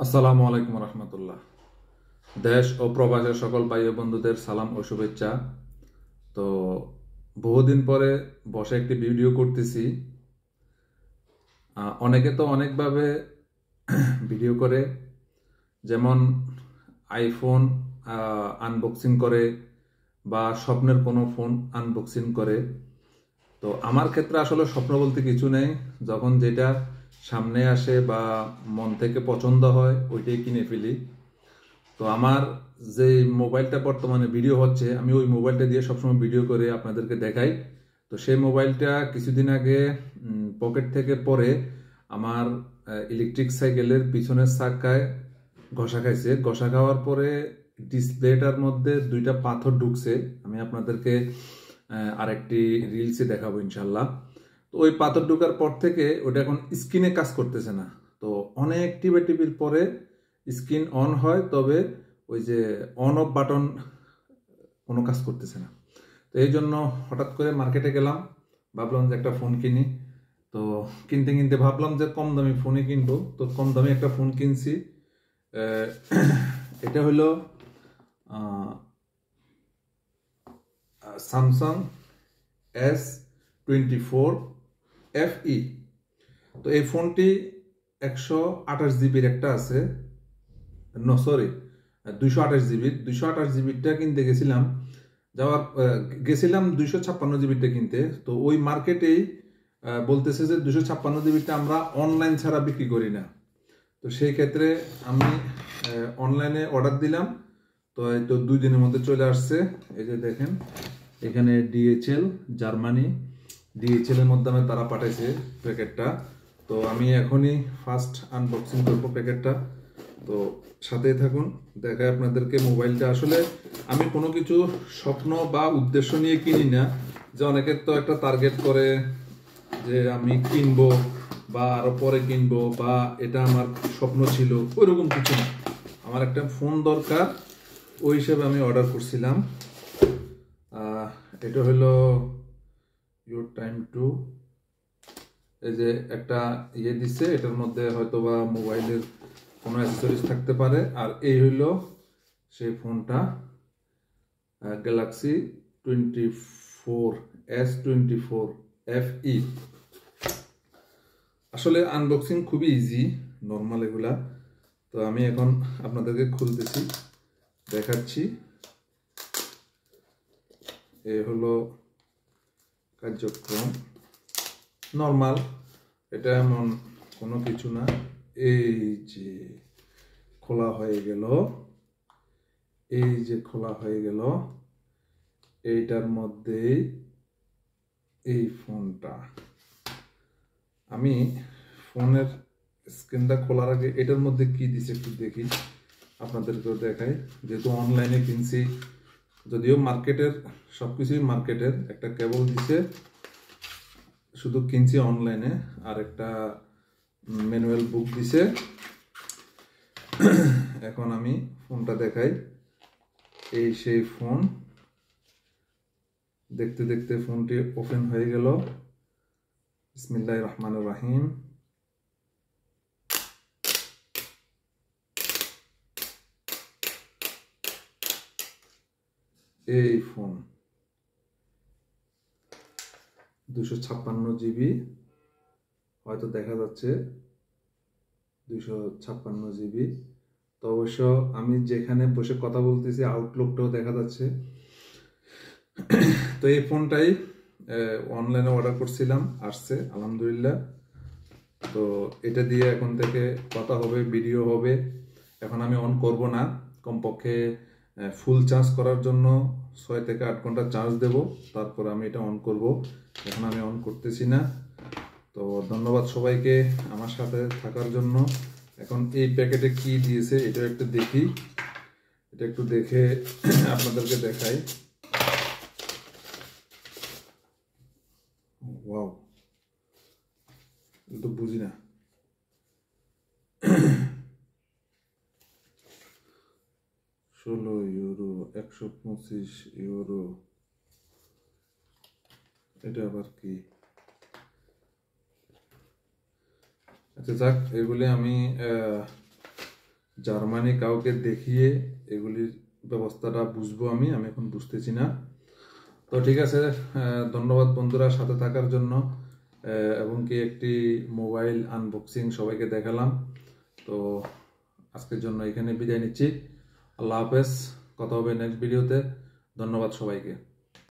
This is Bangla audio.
আসসালামু আলাইকুম রহমতুল্লাহ। দেশ ও প্রবাসের সকল ভাই ও বন্ধুদের সালাম ও শুভেচ্ছা। তো বহুদিন পরে বসে একটি ভিডিও করতেছি। অনেকে তো অনেকভাবে ভিডিও করে, যেমন আইফোন আনবক্সিং করে বা স্বপ্নের কোনো ফোন আনবক্সিং করে। তো আমার ক্ষেত্রে আসলে স্বপ্ন বলতে কিছু নেই, যখন যেটা সামনে আসে বা মন থেকে পছন্দ হয় ওইটাই কিনে ফেলি। তো আমার যে মোবাইলটা বর্তমানে ভিডিও হচ্ছে, আমি ওই মোবাইলটা দিয়ে সবসময় ভিডিও করে আপনাদেরকে দেখাই। তো সেই মোবাইলটা কিছুদিন আগে পকেট থেকে পড়ে আমার ইলেকট্রিক সাইকেলের পিছনের চাকায় ঘষা খাইছে। ঘষা খাওয়ার পরে ডিসপ্লেটার মধ্যে দুইটা পাথর ঢুকছে। আমি আপনাদেরকে আরেকটি রিলসে দেখাবো ইনশাল্লাহ। তো ওই পাথর ঢোকার পর থেকে ওটা এখন স্ক্রিনে কাজ করতেছে না। তো অনেক টিপির পরে স্ক্রিন অন হয়, তবে ওই যে অন অফ বাটন কোনো কাজ করতেছে না। তো এই জন্য হঠাৎ করে মার্কেটে গেলাম, ভাবলাম যে একটা ফোন কিনি। তো কিনতে কিনতে ভাবলাম যে কম দামি ফোনই কিনবো। তো কম দামি একটা ফোন কিনছি। আহ, এটা হলো স্যামসাং S24 FE। তো এই ফোনটি 128 জিবির একটা আছে, নো সরি, 228 জিবির। 228 জিবিরটা কিনতে গেছিলাম, গেছিলাম 256 জিবিরটা কিনতে। তো ওই মার্কেটেই বলতেছে যে 256 জিবিরটা আমরা অনলাইন ছাড়া বিক্রি করি না। তো সেই ক্ষেত্রে আমি অনলাইনে অর্ডার দিলাম। তো এই তো 2 দিনের মধ্যে চলে আসছে। এই যে দেখেন, এখানে DHL জার্মানি, DHL এর মাধ্যমে তারা পাঠাইছে প্যাকেটটা। তো আমি এখনই ফার্স্ট আনবক্সিং করবো প্যাকেটটা। তো সাথেই থাকুন, দেখায় আপনাদেরকে মোবাইলটা। আসলে আমি কোনো কিছু স্বপ্ন বা উদ্দেশ্য নিয়ে কিনি না, যে অনেকের তো একটা টার্গেট করে যে আমি কিনবো বা আরো পরে কিনবো বা এটা আমার স্বপ্ন ছিল, ওইরকম কিছু না। আমার একটা ফোন দরকার, ওই হিসেবে আমি অর্ডার করছিলাম। এটা হলো ইউর টাইম টু, এই যে একটা ইয়ে দিচ্ছে, এটার মধ্যে হয়তো বা মোবাইলের কোনো অ্যাক্সেসরিজ থাকতে পারে। আর এই হইল সেই ফোনটা, গ্যালাক্সি 24 S24 FE। আসলে আনবক্সিং খুবই ইজি, নর্মাল এগুলা। তো আমি এখন আপনাদেরকে খুলতেছি, দেখাচ্ছি। এ হলো কার্যক্রম, নর্মাল, এটা এমন কোনো কিছু না। এই যে খোলা হয়ে গেল, এই যে খোলা হয়ে গেল, এইটার মধ্যেই এই ফোনটা। আমি ফোনের স্ক্রিনটা খোলার আগে এটার মধ্যে কি দিছে একটু দেখি, আপনাদেরকেও দেখাই। যেহেতু অনলাইনে কিনছি, যদিও মার্কেটের সবকিছুই মার্কেটের, একটা কেবল দিছে, শুধু কিনছি অনলাইনে। আর একটা ম্যানুয়াল বুক দিছে। এখন আমি ফোনটা দেখাই। এই সেই ফোন, দেখতে দেখতে ফোনটি ওপেন হয়ে গেল। বিসমিল্লাহির রহমানির রহিম। এই ফোন 256 জিবি, হয়তো দেখা যাচ্ছে 256 জিবি। তো অবশ্য আমি যেখানে বসে কথা বলতেছি আউটলুকটাও দেখা যাচ্ছে। তো এই ফোনটাই অনলাইনে অর্ডার করছিলাম, আসছে আলহামদুলিল্লাহ। তো এটা দিয়ে এখন থেকে কথা হবে, ভিডিও হবে। এখন আমি অন করব না, কমপক্ষে ফুল চার্জ করার জন্য 6 থেকে 8 ঘন্টা চার্জ দেব, তারপর আমি এটা অন করব। এখন আমি অন করতেছি না। তো ধন্যবাদ সবাইকে আমার সাথে থাকার জন্য। এখন এই প্যাকেটে কি দিয়েছে এটা একটু দেখি, এটা একটু দেখে আপনাদেরকে দেখাই। ওয়াও, এটা তো বুঝি না। 16 ইউরো, 125 ইউরো, এটা আবার কি? আচ্ছা যাক, এগুলি আমি জার্মানি কাউকে দেখিয়ে এগুলির ব্যবস্থাটা বুঝবো। আমি এখন বুঝতেছি না। তো ঠিক আছে, ধন্যবাদ বন্ধুরা সাথে থাকার জন্য, এবং কি একটি মোবাইল আনবক্সিং সবাইকে দেখালাম। তো আজকের জন্য এখানে বিদায় নিচ্ছি। আল্লাহ হাফেজ, কথা হবে নেক্সট ভিডিওতে। ধন্যবাদ সবাইকে।